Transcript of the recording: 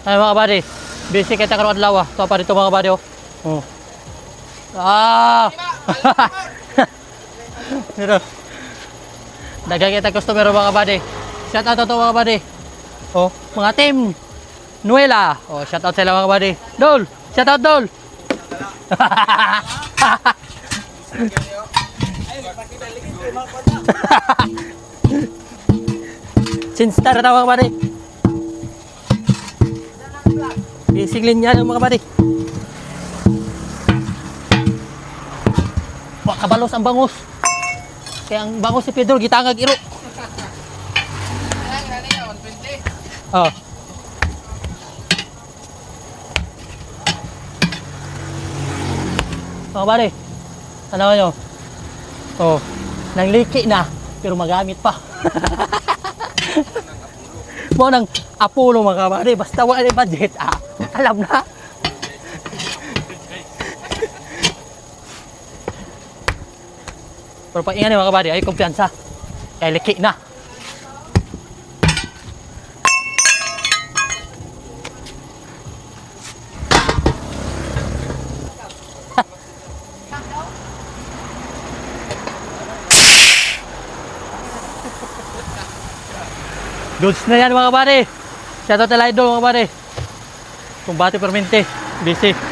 Ay mga buddy, busy kita karon adlaw. To pa dito mga buddy oh. Oh. Ah. Pero dagang kita customer mga buddy. Shout out to mga buddy. Oh, mga team Nuela. Oh, shout out sila mga buddy. Dol, shout out Dol. Sinstar na mga buddy. Basic linya ng mga buddy. Wah, kabalos ang bangus. Kaya ang bangus si Pedro gitangag iro. Oh. Mga buddy, ano nyo? Oh, nangliki na, pero magamit pa. Mo nang Apollo mga buddy, basta wala yung budget, alam na. Pero paingan mga buddy, ay kumpiyansa. Kaya liki na. Goods na yan mga buddy. Shout out sa Idol mga buddy. Kumbate Permente. Busy.